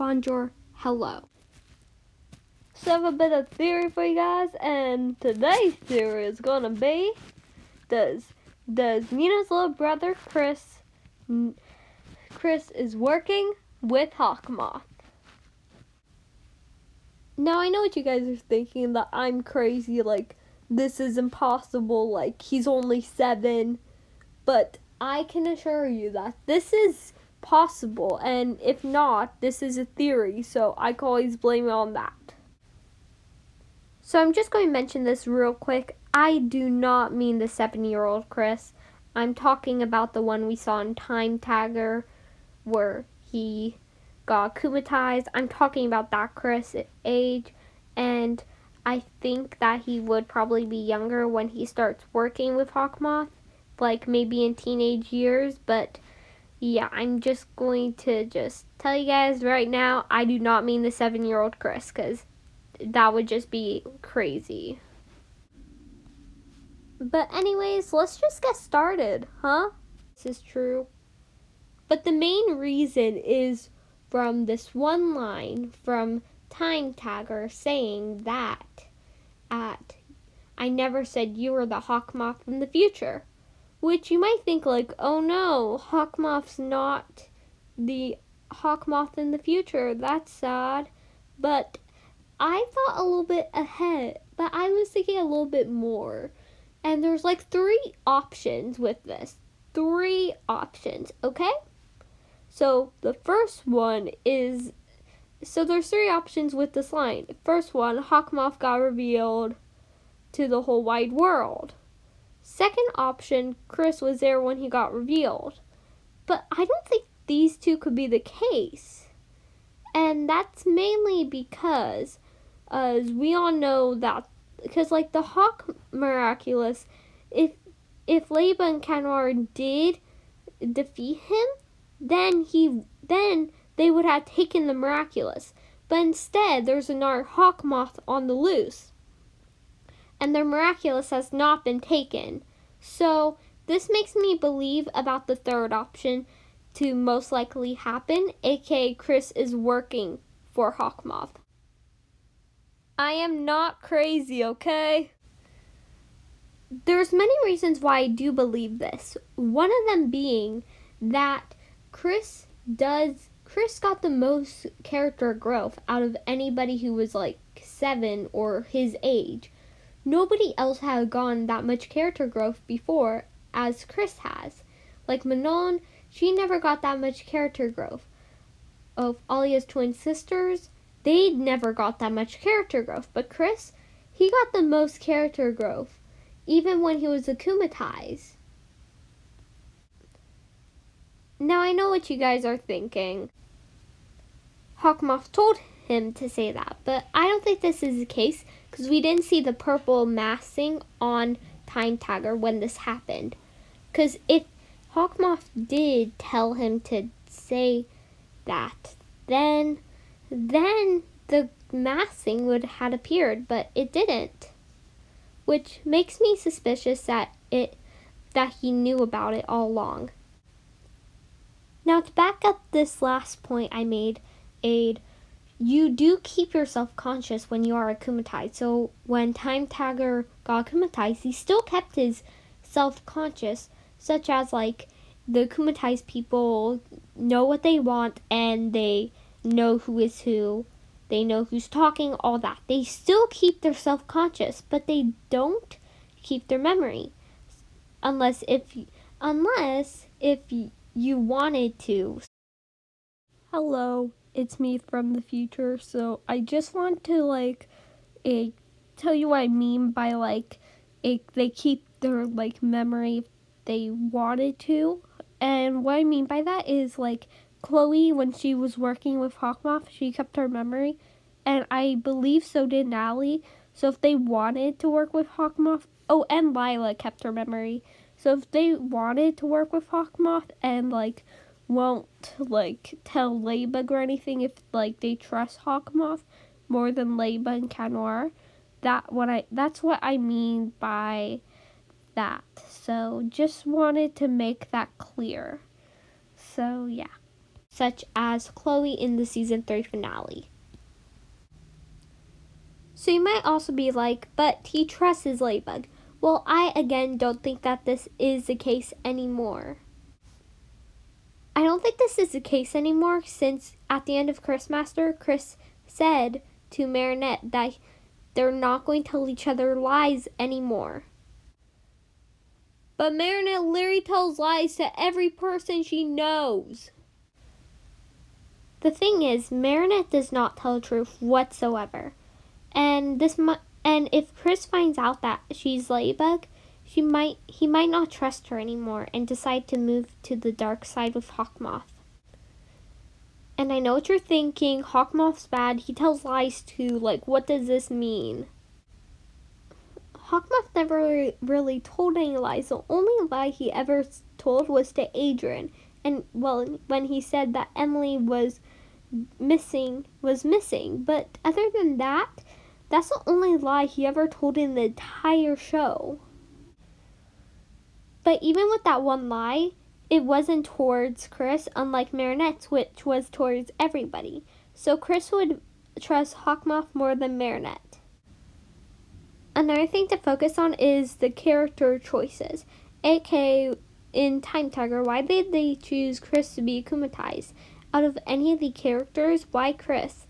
bonjour, hello. So I have a bit of theory for you guys, and today's theory is gonna be, does Nina's little brother Chris is working with Hawkmoth? Now I know what you guys are thinking, that I'm crazy, like this is impossible, like he's only 7, but I can assure you that this is possible, and if not, this is a theory, so I can always blame it on that. So I'm just going to mention this real quick. I do not mean the 7-year-old Chris. I'm talking about the one we saw in Time Tagger where he got akumatized. I'm talking about that Chris age, and I think that he would probably be younger when he starts working with Hawkmoth, like maybe in teenage years, but yeah, I'm just going to tell you guys right now, I do not mean the 7-year-old Chris, because that would just be crazy. But anyways, let's just get started, huh? This is true. But the main reason is from this one line from Time Tagger saying that I never said you were the Hawkmoth in the future. Which you might think like, oh no, Hawkmoth's not the Hawkmoth in the future. That's sad. But I thought a little bit ahead, but I was thinking a little bit more. And there's like 3 options with this. 3 options, okay? So the first one is, so there's 3 options with this line. First one, Hawkmoth got revealed to the whole wide world. Second option, Chris was there when he got revealed. But I don't think these 2 could be the case. And that's mainly because, as we all know that, because like the Hawk Miraculous, if Leba and Canwar did defeat him, then they would have taken the Miraculous. But instead, there's another Hawkmoth on the loose, and the Miraculous has not been taken. So this makes me believe about the third option to most likely happen, aka Chris is working for Hawkmoth. I am not crazy, okay? There's many reasons why I do believe this. One of them being that Chris got the most character growth out of anybody who was like 7 or his age. Nobody else had gotten that much character growth before as Chris has. Like Manon, she never got that much character growth. Of Alia's twin sisters, they never got that much character growth. But Chris, he got the most character growth, even when he was akumatized. Now I know what you guys are thinking. Hawkmoth told him to say that, but I don't think this is the case because we didn't see the purple massing on Time Tagger when this happened. Because if Hawkmoth did tell him to say that, then the massing would have appeared, but it didn't, which makes me suspicious that he knew about it all along. Now to back up this last point I made, you do keep yourself conscious when you are akumatized. So when Time Tagger got akumatized, he still kept his self-conscious, such as like the akumatized people know what they want and they know who is who, they know who's talking, all that. They still keep their self-conscious, but they don't keep their memory. Unless if you wanted to. Hello, it's me from the future. So I just want to tell you what I mean by they keep their memory if they wanted to. And what I mean by that is Chloe, when she was working with Hawkmoth, she kept her memory, and I believe so did Natalie. So if they wanted to work with Hawkmoth, and Lila kept her memory. So if they wanted to work with Hawkmoth and won't tell Ladybug or anything, if they trust Hawkmoth more than Ladybug and Cat Noir, that's what I mean by that. So just wanted to make that clear. So yeah. such as Chloe in the season 3 finale. So you might also be like, but he trusts his ladybug. Well, I again don't think that this is the case anymore. I don't think this is the case anymore since at the end of Christmaster, Chris said to Marinette that they're not going to tell each other lies anymore. But Marinette literally tells lies to every person she knows. The thing is, Marinette does not tell the truth whatsoever. And if Chris finds out that she's Ladybug, he might not trust her anymore and decide to move to the dark side with Hawkmoth. And I know what you're thinking, Hawkmoth's bad, he tells lies too, like what does this mean? Hawkmoth never really told any lies. The only lie he ever told was to Adrian. And well, when he said that Emily was missing. But other than that, that's the only lie he ever told in the entire show. But even with that one lie, it wasn't towards Chris, unlike Marinette's, which was towards everybody. So Chris would trust Hawkmoth more than Marinette. Another thing to focus on is the character choices. aka in Time Tagger, why did they choose Chris to be akumatized? Out of any of the characters, why Chris?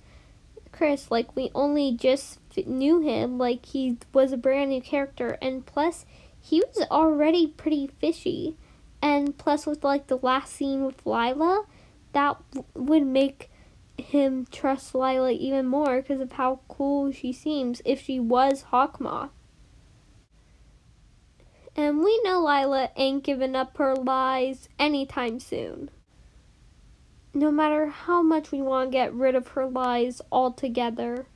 Chris, like we only just knew him, like he was a brand new character, and plus he was already pretty fishy. And plus with like the last scene with Lila, that would make him trust Lila even more because of how cool she seems if she was Hawkmoth. And we know Lila ain't giving up her lies anytime soon. No matter how much we want to get rid of her lies altogether.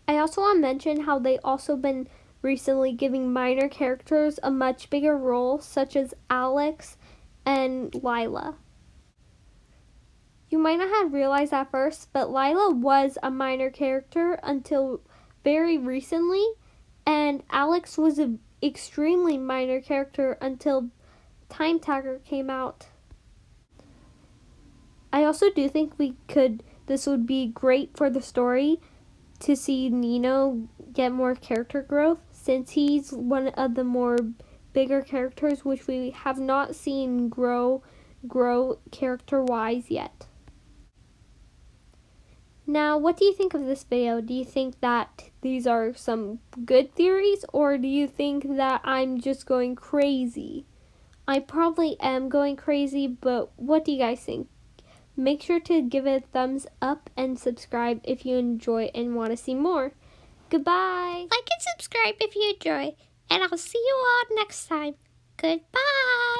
I also want to mention how they also been recently giving minor characters a much bigger role, such as Alex and Lila. You might not have realized at first, but Lila was a minor character until very recently, and Alex was an extremely minor character until Time Tagger came out. I also do think this would be great for the story to see Nino get more character growth, since he's one of the more bigger characters which we have not seen grow character-wise yet. Now, what do you think of this video? Do you think that these are some good theories, or do you think that I'm just going crazy? I probably am going crazy, but what do you guys think? Make sure to give it a thumbs up and subscribe if you enjoy and want to see more. Goodbye! Like and subscribe if you enjoy, and I'll see you all next time. Goodbye!